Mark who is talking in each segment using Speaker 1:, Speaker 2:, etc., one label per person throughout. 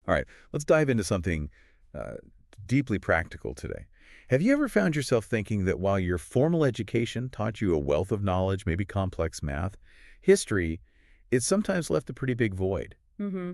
Speaker 1: All right, let's dive into something uh, deeply practical today. Have you ever found yourself thinking that while your formal education taught you a wealth of knowledge, maybe complex math, history, it sometimes left a pretty big void?
Speaker 2: Mm-hmm.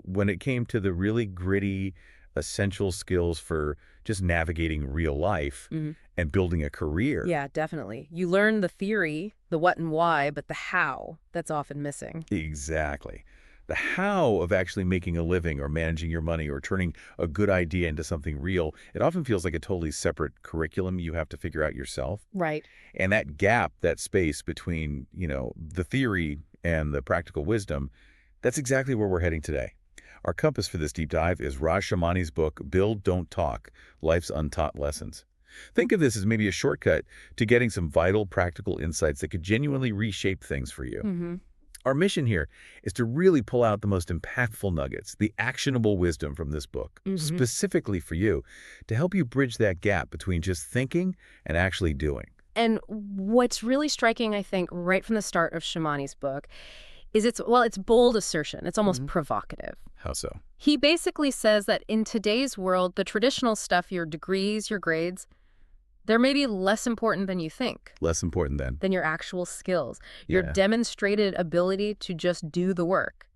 Speaker 1: When it came to the really gritty, essential skills for just navigating real life
Speaker 2: Mm-hmm.
Speaker 1: and building a career.
Speaker 2: Yeah, definitely. You learn the theory, the what and why, but the how, that's often missing.
Speaker 1: Exactly. The how of actually making a living or managing your money or turning a good idea into something real, it often feels like a totally separate curriculum you have to figure out yourself.
Speaker 2: Right.
Speaker 1: And that gap, that space between, the theory and the practical wisdom, that's exactly where we're heading today. Our compass for this deep dive is Raj Shamani's book, Build, Don't Talk, Life's Untaught Lessons. Think of this as maybe a shortcut to getting some vital practical insights that could genuinely reshape things for you.
Speaker 2: Mm-hmm.
Speaker 1: Our mission here is to really pull out the most impactful nuggets, the actionable wisdom from this book,
Speaker 2: Mm-hmm.
Speaker 1: specifically for you, to help you bridge that gap between just thinking and actually doing.
Speaker 2: And what's really striking, I think, right from the start of Shamani's book is it's bold assertion. It's almost provocative.
Speaker 1: How so?
Speaker 2: He basically says that in today's world, the traditional stuff, your degrees, your grades, they're maybe less important than you think,
Speaker 1: Less important then.
Speaker 2: than your actual skills, your
Speaker 1: Yeah.
Speaker 2: demonstrated ability to just do the work.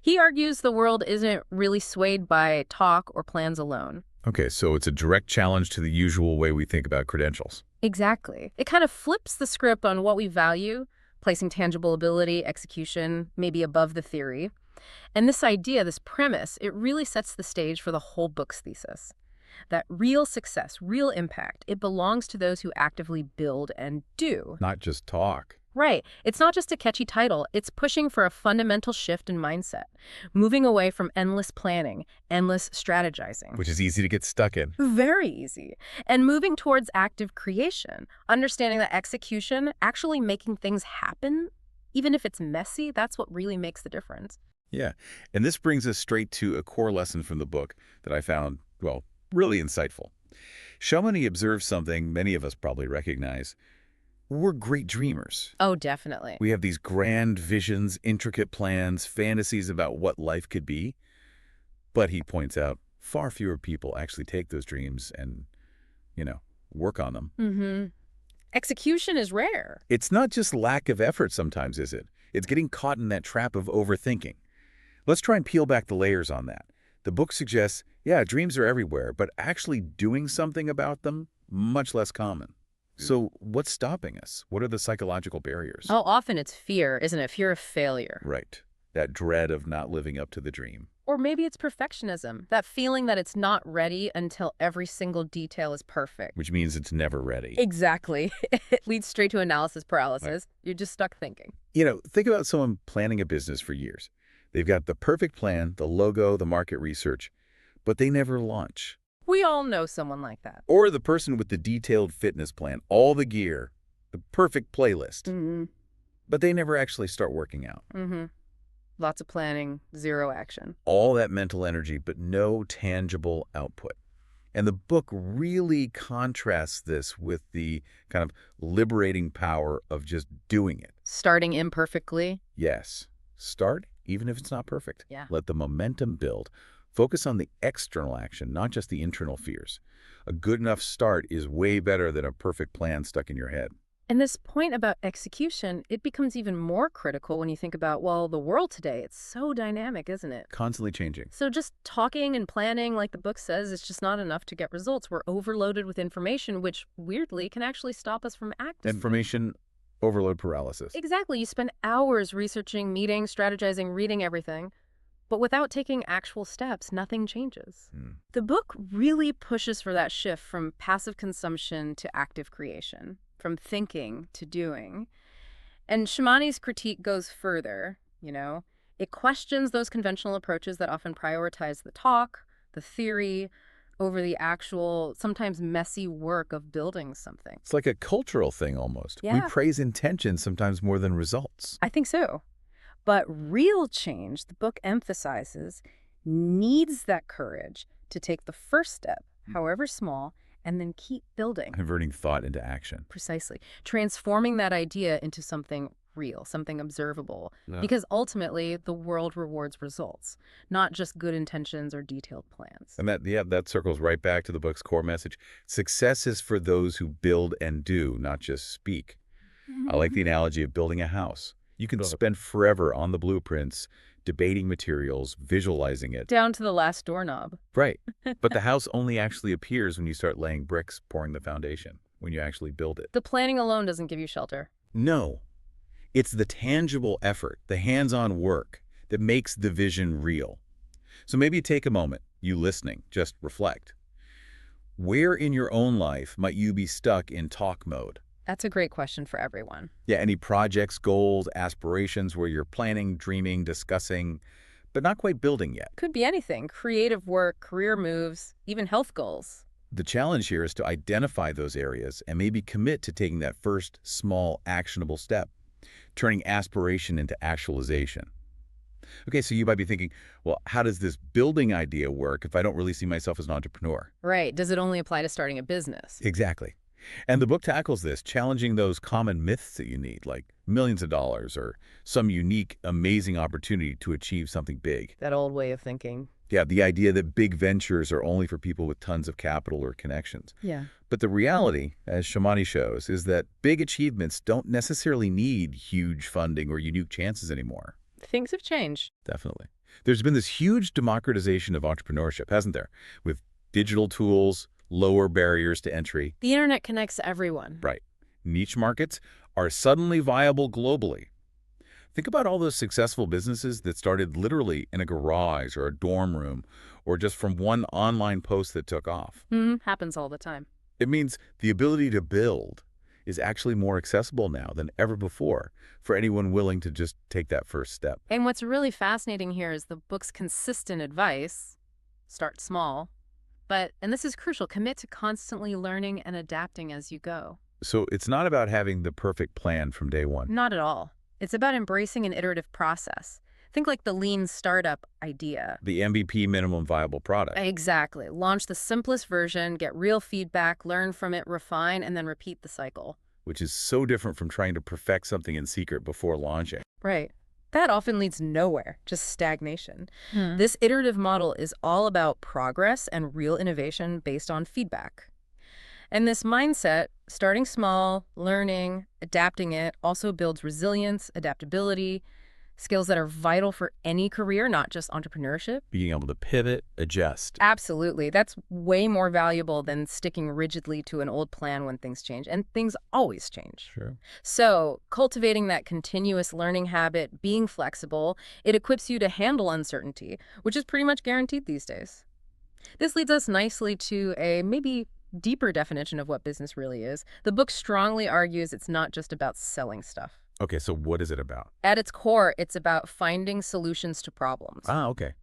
Speaker 2: He argues the world isn't really swayed by talk or plans alone.
Speaker 1: Okay, so it's a direct challenge to the usual way we think about credentials.
Speaker 2: Exactly. It kind of flips the script on what we value, placing tangible ability, execution, maybe above the theory. And this idea, this premise, it really sets the stage for the whole book's thesis. That real success, real impact, it belongs to those who actively build and do.
Speaker 1: Not just talk.
Speaker 2: Right. It's not just a catchy title. It's pushing for a fundamental shift in mindset, moving away from endless planning, endless strategizing.
Speaker 1: Which is easy to get stuck in.
Speaker 2: Very easy. And moving towards active creation, understanding that execution, actually making things happen, even if it's messy, that's what really makes the difference.
Speaker 1: Yeah, and this brings us straight to a core lesson from the book that I found, well, really insightful. Shamani observes something many of us probably recognize. We're great dreamers.
Speaker 2: Oh, definitely.
Speaker 1: We have these grand visions, intricate plans, fantasies about what life could be. But he points out, far fewer people actually take those dreams and, work on them.
Speaker 2: Mm-hmm. Execution is rare.
Speaker 1: It's not just lack of effort sometimes, is it? It's getting caught in that trap of overthinking. Let's try and peel back the layers on that. The book suggests, yeah, dreams are everywhere, but actually doing something about them, much less common. So what's stopping us? What are the psychological barriers?
Speaker 2: Oh, often it's fear, isn't it? Fear of failure.
Speaker 1: Right. That dread of not living up to the dream.
Speaker 2: Or maybe it's perfectionism, that feeling that it's not ready until every single detail is perfect.
Speaker 1: Which means it's never ready.
Speaker 2: Exactly. It leads straight to analysis paralysis.
Speaker 1: Right.
Speaker 2: You're just stuck thinking.
Speaker 1: Think about someone planning a business for years. They've got the perfect plan, the logo, the market research, but they never launch.
Speaker 2: We all know someone like that.
Speaker 1: Or the person with the detailed fitness plan, all the gear, the perfect playlist,
Speaker 2: Mm-hmm.
Speaker 1: but they never actually start working out.
Speaker 2: Mm-hmm. Lots of planning, zero action.
Speaker 1: All that mental energy, but no tangible output. And the book really contrasts this with the kind of liberating power of just doing it.
Speaker 2: Starting imperfectly.
Speaker 1: Yes, start even if it's not perfect.
Speaker 2: Yeah.
Speaker 1: Let the momentum build. Focus on the external action, not just the internal fears. A good enough start is way better than a perfect plan stuck in your head.
Speaker 2: And this point about execution, it becomes even more critical when you think about, well, the world today, it's so dynamic, isn't it?
Speaker 1: Constantly changing.
Speaker 2: So just talking and planning, like the book says, is just not enough to get results. We're overloaded with information, which weirdly can actually stop us from acting.
Speaker 1: Information overload paralysis.
Speaker 2: Exactly. You spend hours researching, meeting, strategizing, reading everything. But without taking actual steps, nothing changes. The book really pushes for that shift from passive consumption to active creation, from thinking to doing. And Shamani's critique goes further, It questions those conventional approaches that often prioritize the talk, the theory, over the actual, sometimes messy work of building something.
Speaker 1: It's like a cultural thing almost.
Speaker 2: Yeah.
Speaker 1: We praise intention sometimes more than results.
Speaker 2: I think so. But real change, the book emphasizes, needs that courage to take the first step, however small, and then keep building.
Speaker 1: Converting thought into action.
Speaker 2: Precisely. Transforming that idea into something real, something observable.
Speaker 1: Yeah.
Speaker 2: Because ultimately, the world rewards results, not just good intentions or detailed plans.
Speaker 1: And that circles right back to the book's core message. Success is for those who build and do, not just speak. I like the analogy of building a house. You can spend forever on the blueprints, debating materials, visualizing it.
Speaker 2: Down to the last doorknob.
Speaker 1: Right. But the house only actually appears when you start laying bricks, pouring the foundation, when you actually build it.
Speaker 2: The planning alone doesn't give you shelter.
Speaker 1: No. It's the tangible effort, the hands-on work that makes the vision real. So maybe take a moment, you listening, just reflect. Where in your own life might you be stuck in talk mode?
Speaker 2: That's a great question for everyone.
Speaker 1: Yeah, any projects, goals, aspirations where you're planning, dreaming, discussing, but not quite building yet?
Speaker 2: Could be anything. Creative work, career moves, even health goals.
Speaker 1: The challenge here is to identify those areas and maybe commit to taking that first, small, actionable step, turning aspiration into actualization. Okay, so you might be thinking, well, how does this building idea work if I don't really see myself as an entrepreneur?
Speaker 2: Right. Does it only apply to starting a business?
Speaker 1: Exactly. And the book tackles this, challenging those common myths that you need, like millions of dollars or some unique, amazing opportunity to achieve something big.
Speaker 2: That old way of thinking.
Speaker 1: Yeah, the idea that big ventures are only for people with tons of capital or connections.
Speaker 2: Yeah.
Speaker 1: But the reality, as Shamani shows, is that big achievements don't necessarily need huge funding or unique chances anymore.
Speaker 2: Things have changed.
Speaker 1: Definitely. There's been this huge democratization of entrepreneurship, hasn't there? With digital tools, lower barriers to entry.
Speaker 2: The internet connects everyone.
Speaker 1: Right. Niche markets are suddenly viable globally. Think about all those successful businesses that started literally in a garage or a dorm room or just from one online post that took off.
Speaker 2: Happens all the time.
Speaker 1: It means the ability to build is actually more accessible now than ever before for anyone willing to just take that first step.
Speaker 2: And what's really fascinating here is the book's consistent advice. Start small. But, and this is crucial, commit to constantly learning and adapting as you go.
Speaker 1: So it's not about having the perfect plan from day one.
Speaker 2: Not at all. It's about embracing an iterative process. Think like the lean startup idea.
Speaker 1: The MVP, minimum viable product.
Speaker 2: Exactly. Launch the simplest version, get real feedback, learn from it, refine, and then repeat the cycle.
Speaker 1: Which is so different from trying to perfect something in secret before launching.
Speaker 2: Right. That often leads nowhere, just stagnation. This iterative model is all about progress and real innovation based on feedback. And this mindset, starting small, learning, adapting it, also builds resilience, adaptability, skills that are vital for any career, not just entrepreneurship.
Speaker 1: Being able to pivot, adjust.
Speaker 2: Absolutely. That's way more valuable than sticking rigidly to an old plan when things change. And things always change.
Speaker 1: Sure.
Speaker 2: So cultivating that continuous learning habit, being flexible, it equips you to handle uncertainty, which is pretty much guaranteed these days. This leads us nicely to a maybe deeper definition of what business really is. The book strongly argues it's not just about selling stuff.
Speaker 1: Okay, so what is it about?
Speaker 2: At its core, it's about finding solutions to problems.
Speaker 1: Ah, okay.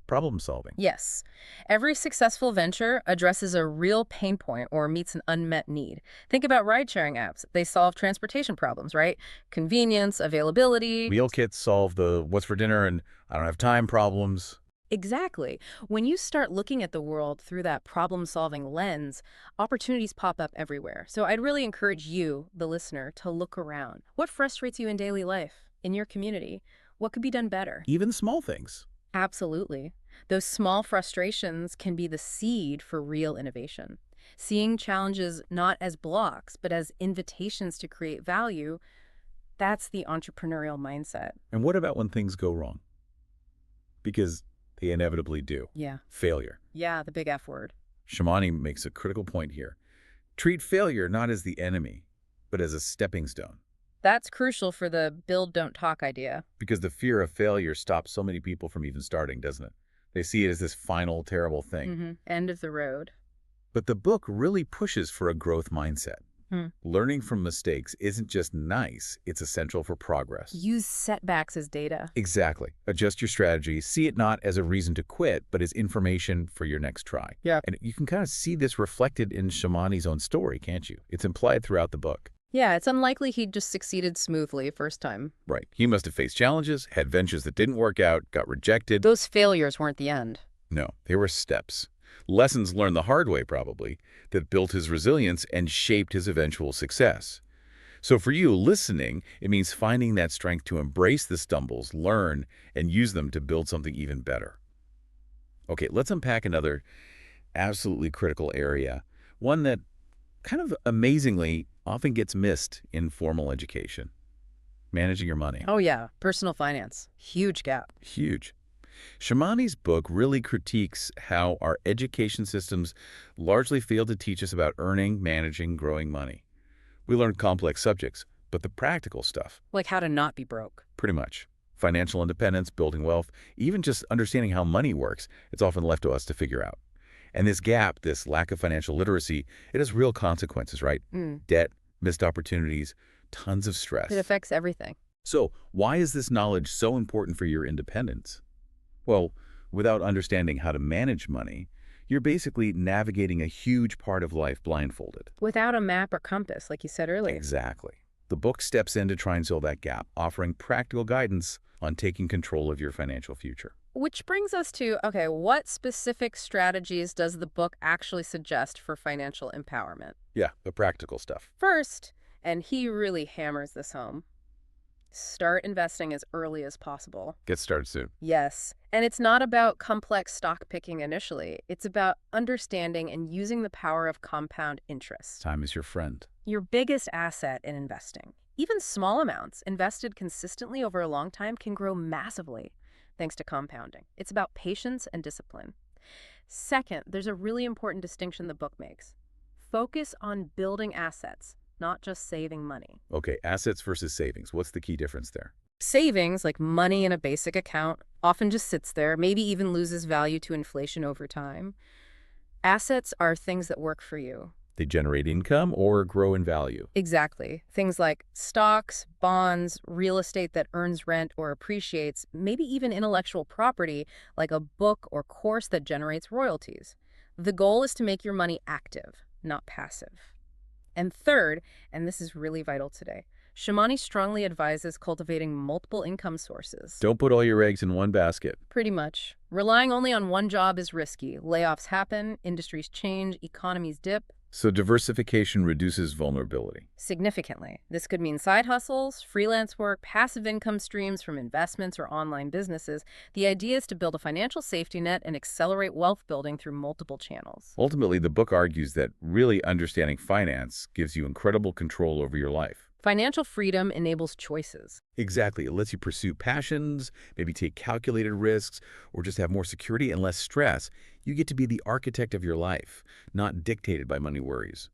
Speaker 1: Problem solving.
Speaker 2: Yes. Every successful venture addresses a real pain point or meets an unmet need. Think about ride-sharing apps. They solve transportation problems, right? Convenience, availability.
Speaker 1: Meal kits solve the what's for dinner and I don't have time problems.
Speaker 2: Exactly. When you start looking at the world through that problem-solving lens, opportunities pop up everywhere. So I'd really encourage you, the listener, to look around. What frustrates you in daily life, in your community? What could be done better?
Speaker 1: Even small things.
Speaker 2: Absolutely. Those small frustrations can be the seed for real innovation. Seeing challenges not as blocks, but as invitations to create value, that's the entrepreneurial mindset.
Speaker 1: And what about when things go wrong? Because they inevitably do.
Speaker 2: Yeah.
Speaker 1: Failure.
Speaker 2: Yeah, the big F word.
Speaker 1: Shamani makes a critical point here. Treat failure not as the enemy, but as a stepping stone.
Speaker 2: That's crucial for the build, don't talk idea.
Speaker 1: Because the fear of failure stops so many people from even starting, doesn't it? They see it as this final, terrible thing.
Speaker 2: End of the road.
Speaker 1: But the book really pushes for a growth mindset. Learning from mistakes isn't just nice, it's essential for progress.
Speaker 2: Use setbacks as data.
Speaker 1: Exactly. Adjust your strategy. See it not as a reason to quit, but as information for your next try.
Speaker 2: Yeah.
Speaker 1: And you can kind of see this reflected in Shamani's own story, can't you? It's implied throughout the book.
Speaker 2: Yeah, it's unlikely he'd just succeeded smoothly first time.
Speaker 1: Right. He must have faced challenges, had ventures that didn't work out, got rejected.
Speaker 2: Those failures weren't the end.
Speaker 1: No, they were steps. Lessons learned the hard way, probably, that built his resilience and shaped his eventual success. So for you, listening, it means finding that strength to embrace the stumbles, learn, and use them to build something even better. Okay, let's unpack another absolutely critical area, one that kind of amazingly often gets missed in formal education: managing your money.
Speaker 2: Oh yeah, personal finance. Huge gap.
Speaker 1: Huge. Shamani's book really critiques how our education systems largely fail to teach us about earning, managing, growing money. We learn complex subjects, but the practical stuff,
Speaker 2: Like how to not be broke.
Speaker 1: pretty much. Financial independence, building wealth, even just understanding how money works, it's often left to us to figure out. And this gap, this lack of financial literacy, it has real consequences, right?
Speaker 2: Mm.
Speaker 1: Debt, missed opportunities, tons of
Speaker 2: It
Speaker 1: stress.
Speaker 2: affects everything.
Speaker 1: So why is this knowledge so important for your independence? Well, without understanding how to manage money, you're basically navigating a huge part of life blindfolded.
Speaker 2: Without a map or compass, like you said earlier.
Speaker 1: Exactly. The book steps in to try and fill that gap, offering practical guidance on taking control of your financial future.
Speaker 2: Which brings us to, okay, what specific strategies does the book actually suggest for financial empowerment?
Speaker 1: Yeah, the practical stuff.
Speaker 2: First, and he really hammers this home, start investing as early as possible.
Speaker 1: Get started soon.
Speaker 2: Yes, and it's not about complex stock picking initially. It's about understanding and using the power of compound interest.
Speaker 1: Time is your friend.
Speaker 2: Your biggest asset in investing. Even small amounts invested consistently over a long time can grow massively thanks to compounding. It's about patience and discipline. Second, there's a really important distinction the book makes. Focus on building assets, not just saving money.
Speaker 1: Okay, assets versus savings. What's the key difference there?
Speaker 2: Savings, like money in a basic account, often just sits there, maybe even loses value to inflation over time. Assets are things that work for you.
Speaker 1: They generate income or grow in value.
Speaker 2: Exactly. Things like stocks, bonds, real estate that earns rent or appreciates, maybe even intellectual property like a book or course that generates royalties. The goal is to make your money active, not passive. And third, and this is really vital today, Shamani strongly advises cultivating multiple income sources.
Speaker 1: Don't put all your eggs in one basket.
Speaker 2: Pretty much. Relying only on one job is risky. Layoffs happen, industries change, economies dip.
Speaker 1: So diversification reduces vulnerability.
Speaker 2: Significantly. This could mean side hustles, freelance work, passive income streams from investments or online businesses. The idea is to build a financial safety net and accelerate wealth building through multiple channels.
Speaker 1: Ultimately, the book argues that really understanding finance gives you incredible control over your life.
Speaker 2: Financial freedom enables choices.
Speaker 1: Exactly. It lets you pursue passions, maybe take calculated risks, or just have more security and less stress. You get to be the architect of your life, not dictated by money worries.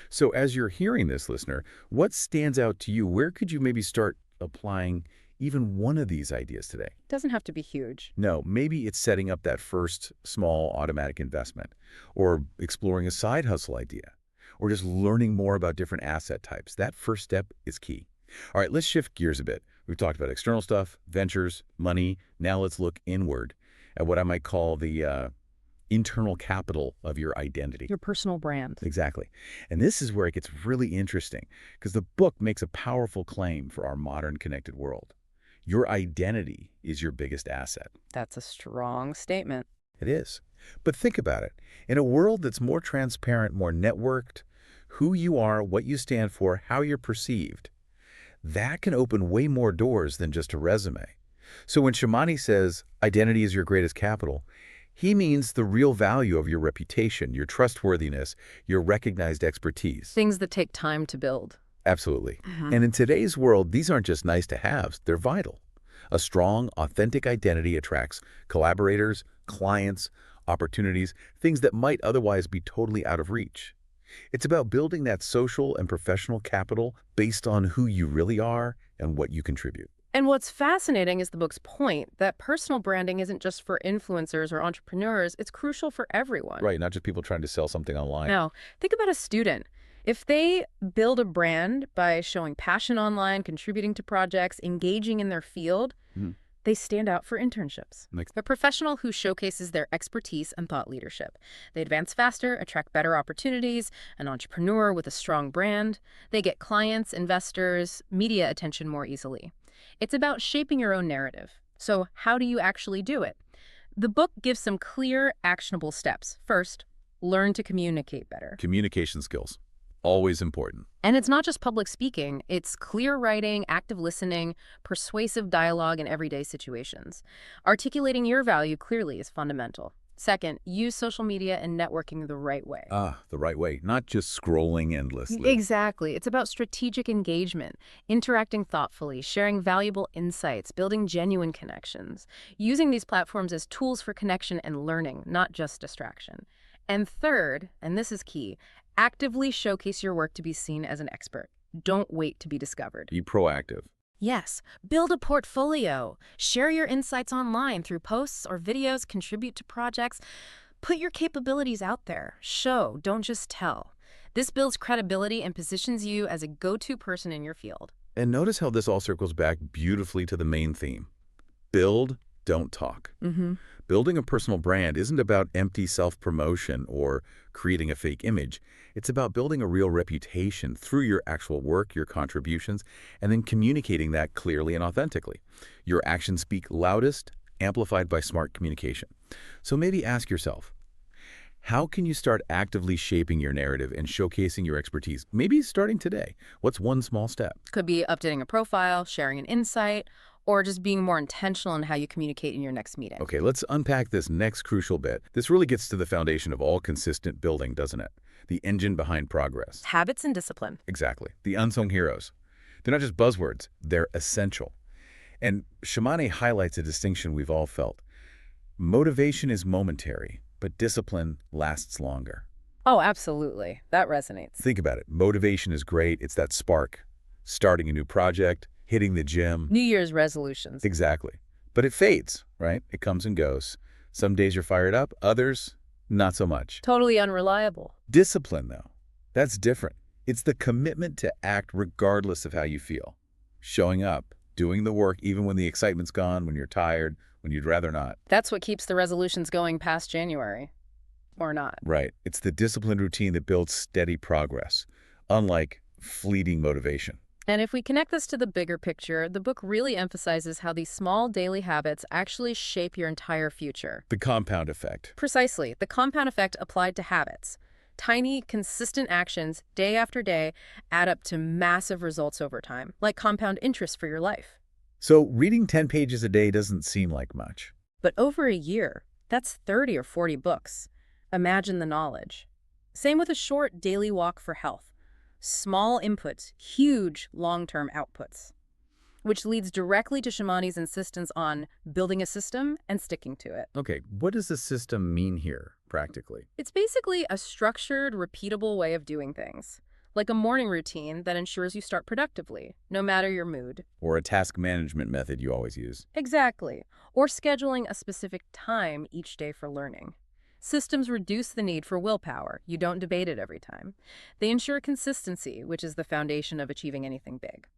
Speaker 1: So as you're hearing this, listener, what stands out to you? Where could you maybe start applying even one of these ideas today?
Speaker 2: Doesn't have to be huge.
Speaker 1: No, maybe it's setting up that first small automatic investment, or exploring a side hustle idea, or just learning more about different asset types. That first step is key. All right, let's shift gears a bit. We've talked about external stuff, ventures, money. Now let's look inward at what I might call the internal capital of your identity.
Speaker 2: Your personal brand.
Speaker 1: Exactly. And this is where it gets really interesting, because the book makes a powerful claim for our modern connected world. Your identity is your biggest asset.
Speaker 2: That's a strong statement.
Speaker 1: It is. But think about it. In a world that's more transparent, more networked, who you are, what you stand for, how you're perceived, that can open way more doors than just a resume. So when Shamani says identity is your greatest capital, he means the real value of your reputation, your trustworthiness, your recognized expertise.
Speaker 2: Things that take time to build.
Speaker 1: Absolutely. And in today's world, these aren't just nice to haves, they're vital. A strong, authentic identity attracts collaborators, clients, opportunities, things that might otherwise be totally out of reach. It's about building that social and professional capital based on who you really are and what you contribute.
Speaker 2: And what's fascinating is the book's point that personal branding isn't just for influencers or entrepreneurs, it's crucial for everyone.
Speaker 1: Right, not just people trying to sell something online.
Speaker 2: Now, think about a student. If they build a brand by showing passion online, contributing to projects, engaging in their field, they stand out for internships. A professional who showcases their expertise and thought leadership. They advance faster, attract better opportunities. An entrepreneur with a strong brand, they get clients, investors, media attention more easily. It's about shaping your own narrative. So how do you actually do it? The book gives some clear, actionable steps. First, learn to communicate better.
Speaker 1: Communication skills. Always important.
Speaker 2: And it's not just public speaking, it's clear writing, active listening, persuasive dialogue in everyday situations. Articulating your value clearly is fundamental. Second, use social media and networking the right way.
Speaker 1: The right way, not just scrolling endlessly.
Speaker 2: Exactly. It's about strategic engagement, interacting thoughtfully, sharing valuable insights, building genuine connections, using these platforms as tools for connection and learning, not just distraction. And third, and this is key, actively showcase your work to be seen as an expert. Don't wait to be discovered.
Speaker 1: Be proactive.
Speaker 2: Yes, build a portfolio. Share your insights online through posts or videos, contribute to projects. Put your capabilities out there. Show, don't just tell. This builds credibility and positions you as a go-to person in your field.
Speaker 1: And notice how this all circles back beautifully to the main theme. Build, don't talk. Building a personal brand isn't about empty self-promotion or creating a fake image. It's about building a real reputation through your actual work, your contributions, and then communicating that clearly and authentically. Your actions speak loudest, amplified by smart communication. So maybe ask yourself, how can you start actively shaping your narrative and showcasing your expertise? Maybe starting today. What's one small step?
Speaker 2: Could be updating a profile, sharing an insight, or just being more intentional in how you communicate in your next meeting.
Speaker 1: Okay, let's unpack this next crucial bit. This really gets to the foundation of all consistent building, doesn't it? The engine behind progress.
Speaker 2: Habits and discipline.
Speaker 1: Exactly. The unsung heroes. They're not just buzzwords, they're essential. And Shamani highlights a distinction we've all felt. Motivation is momentary, but discipline lasts longer.
Speaker 2: Oh, absolutely. That resonates.
Speaker 1: Think about it. Motivation is great. It's that spark. Starting a new project, hitting the gym.
Speaker 2: New Year's resolutions.
Speaker 1: Exactly. But it fades, right? It comes and goes. Some days you're fired up, others, not so much.
Speaker 2: Totally unreliable.
Speaker 1: Discipline, though, that's different. It's the commitment to act regardless of how you feel. Showing up, doing the work even when the excitement's gone, when you're tired, when you'd rather not.
Speaker 2: That's what keeps the resolutions going past January. Or not.
Speaker 1: Right. It's the disciplined routine that builds steady progress, unlike fleeting motivation.
Speaker 2: And if we connect this to the bigger picture, the book really emphasizes how these small daily habits actually shape your entire future.
Speaker 1: The compound effect.
Speaker 2: Precisely, the compound effect applied to habits. Tiny, consistent actions, day after day, add up to massive results over time, like compound interest for your life.
Speaker 1: So reading 10 pages a day doesn't seem like much.
Speaker 2: But over a year, that's 30 or 40 books. Imagine the knowledge. Same with a short daily walk for health. Small inputs, huge long-term outputs. Which leads directly to Shamani's insistence on building a system and sticking to it.
Speaker 1: Okay, what does the system mean here, practically?
Speaker 2: It's basically a structured, repeatable way of doing things. Like a morning routine that ensures you start productively, no matter your mood.
Speaker 1: Or a task management method you always use.
Speaker 2: Exactly. Or scheduling a specific time each day for learning. Systems reduce the need for willpower. You don't debate it every time. They ensure consistency, which is the foundation of achieving anything big.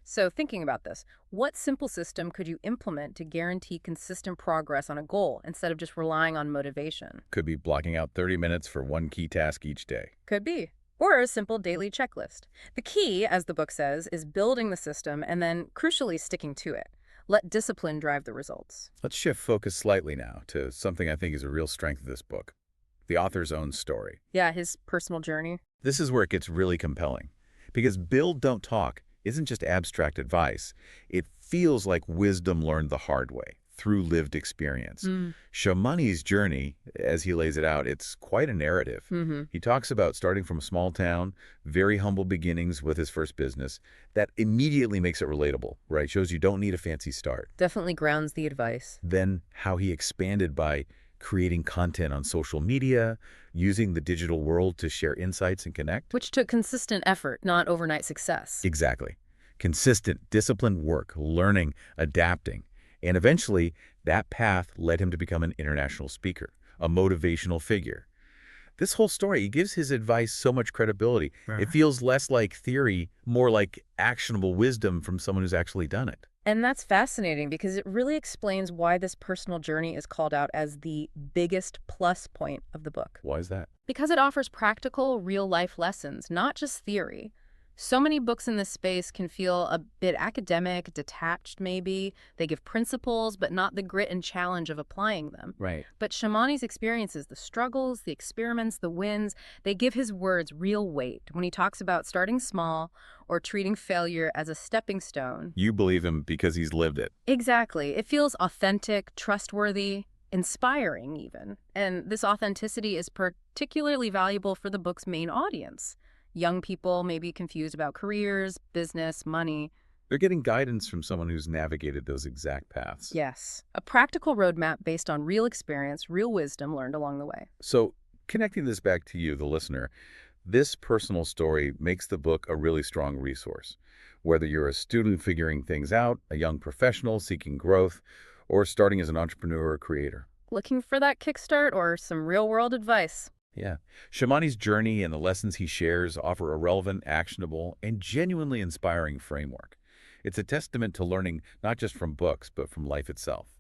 Speaker 2: So thinking about this, what simple system could you implement to guarantee consistent progress on a goal instead of just relying on motivation?
Speaker 1: Could be blocking out 30 minutes for one key task each day.
Speaker 2: Could be. Or a simple daily checklist. The key, as the book says, is building the system and then, crucially, sticking to it. Let discipline drive the results.
Speaker 1: Let's shift focus slightly now to something I think is a real strength of this book, the author's own story.
Speaker 2: Yeah, his personal journey.
Speaker 1: This is where it gets really compelling, because Build, Don't Talk isn't just abstract advice. It feels like wisdom learned the hard way, through lived experience. Shamani's journey, as he lays it out, it's quite a narrative. He talks about starting from a small town, very humble beginnings with his first business. That immediately makes it relatable, right? Shows you don't need a fancy start.
Speaker 2: Definitely grounds the advice.
Speaker 1: Then how he expanded by creating content on social media, using the digital world to share insights and connect.
Speaker 2: Which took consistent effort, not overnight success.
Speaker 1: Exactly. Consistent, disciplined work, learning, adapting. And eventually, that path led him to become an international speaker, a motivational figure. This whole story, he gives his advice so much credibility. It feels less like theory, more like actionable wisdom from someone who's actually done it.
Speaker 2: And that's fascinating because it really explains why this personal journey is called out as the biggest plus point of the book.
Speaker 1: Why is that?
Speaker 2: Because it offers practical, real-life lessons, not just theory. So many books in this space can feel a bit academic, detached maybe. They give principles, but not the grit and challenge of applying them.
Speaker 1: Right.
Speaker 2: But Shamani's experiences, the struggles, the experiments, the wins, they give his words real weight when he talks about starting small or treating failure as a stepping stone.
Speaker 1: You believe him because he's lived it.
Speaker 2: Exactly. It feels authentic, trustworthy, inspiring even. And this authenticity is particularly valuable for the book's main audience. Young people may be confused about careers, business, money.
Speaker 1: They're getting guidance from someone who's navigated those exact paths.
Speaker 2: Yes, a practical roadmap based on real experience, real wisdom learned along the way.
Speaker 1: So, connecting this back to you, the listener, this personal story makes the book a really strong resource. Whether you're a student figuring things out, a young professional seeking growth, or starting as an entrepreneur or creator.
Speaker 2: Looking for that kickstart or some real-world advice?
Speaker 1: Yeah. Shamani's journey and the lessons he shares offer a relevant, actionable, and genuinely inspiring framework. It's a testament to learning not just from books, but from life itself.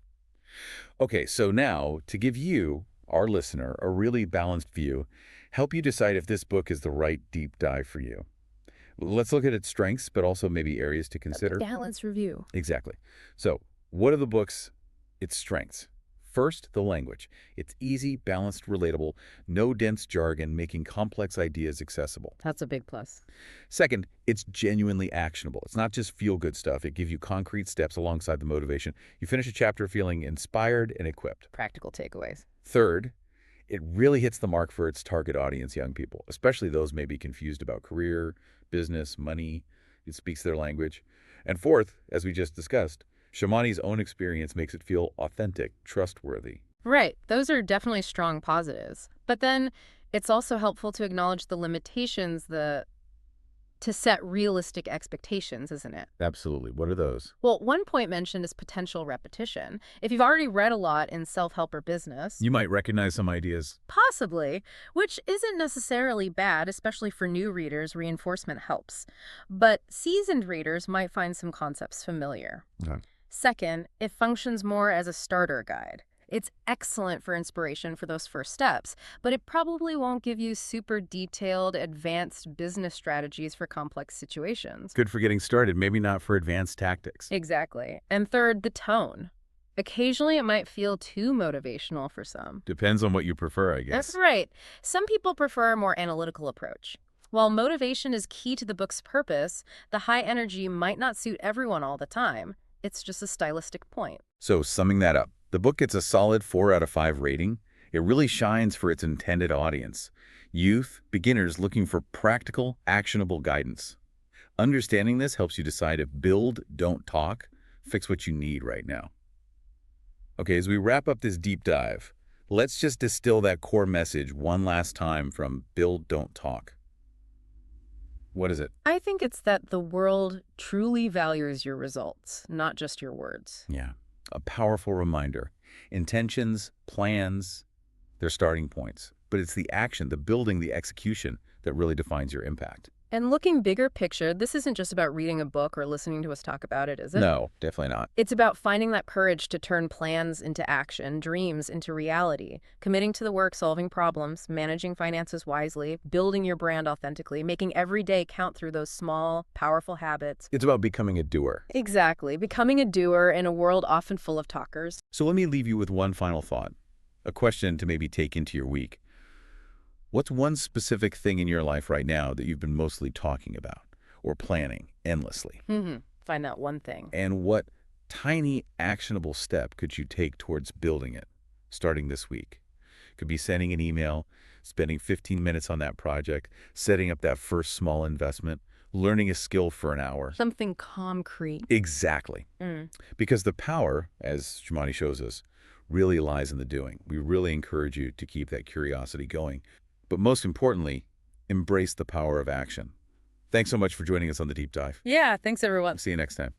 Speaker 1: Okay, so now, to give you, our listener, a really balanced view, help you decide if this book is the right deep dive for you. Let's look at its strengths, but also maybe areas to consider.
Speaker 2: Balance review.
Speaker 1: Exactly. So, what are the book's its strengths? First, the language. It's easy, balanced, relatable, no dense jargon, making complex ideas accessible.
Speaker 2: That's a big plus.
Speaker 1: Second, it's genuinely actionable. It's not just feel-good stuff. It gives you concrete steps alongside the motivation. You finish a chapter feeling inspired and equipped.
Speaker 2: Practical takeaways.
Speaker 1: Third, it really hits the mark for its target audience, young people, especially those maybe confused about career, business, money. It speaks their language. And fourth, as we just discussed, Shamani's own experience makes it feel authentic, trustworthy.
Speaker 2: Right. Those are definitely strong positives. But then it's also helpful to acknowledge the limitations, to set realistic expectations, isn't it?
Speaker 1: Absolutely. What are those?
Speaker 2: Well, one point mentioned is potential repetition. If you've already read a lot in self-help or business,
Speaker 1: You might recognize some ideas.
Speaker 2: possibly, which isn't necessarily bad, especially for new readers, reinforcement helps. But seasoned readers might find some concepts familiar.
Speaker 1: Okay.
Speaker 2: Second, it functions more as a starter guide. It's excellent for inspiration for those first steps, but it probably won't give you super detailed, advanced business strategies for complex situations.
Speaker 1: Good for getting started, maybe not for advanced tactics.
Speaker 2: Exactly. And third, the tone. Occasionally, it might feel too motivational for some.
Speaker 1: Depends on what you prefer, I guess.
Speaker 2: That's right. Some people prefer a more analytical approach. While motivation is key to the book's purpose, the high energy might not suit everyone all the time. It's just a stylistic point.
Speaker 1: So, summing that up, the book gets a solid 4 out of 5 rating. It really shines for its intended audience. Youth, beginners looking for practical, actionable guidance. Understanding this helps you decide if build, don't talk, fix what you need right now. Okay, as we wrap up this deep dive, let's just distill that core message one last time from Build, Don't Talk. What is it?
Speaker 2: I think it's that the world truly values your results, not just your words.
Speaker 1: Yeah, a powerful reminder. Intentions, plans, they're starting points. But it's the action, the building, the execution that really defines your impact.
Speaker 2: And looking bigger picture, this isn't just about reading a book or listening to us talk about it, is it?
Speaker 1: No, definitely not.
Speaker 2: It's about finding that courage to turn plans into action, dreams into reality, committing to the work, solving problems, managing finances wisely, building your brand authentically, making every day count through those small, powerful habits.
Speaker 1: It's about becoming a doer.
Speaker 2: Exactly. Becoming a doer in a world often full of talkers.
Speaker 1: So let me leave you with one final thought, a question to maybe take into your week. What's one specific thing in your life right now that you've been mostly talking about or planning endlessly?
Speaker 2: Find that one thing.
Speaker 1: And what tiny actionable step could you take towards building it, starting this week? Could be sending an email, spending 15 minutes on that project, setting up that first small investment, learning a skill for an hour.
Speaker 2: Something concrete.
Speaker 1: Exactly. Because the power, as Shamani shows us, really lies in the doing. We really encourage you to keep that curiosity going. But most importantly, embrace the power of action. Thanks so much for joining us on the Deep Dive.
Speaker 2: Yeah, thanks everyone.
Speaker 1: See you next time.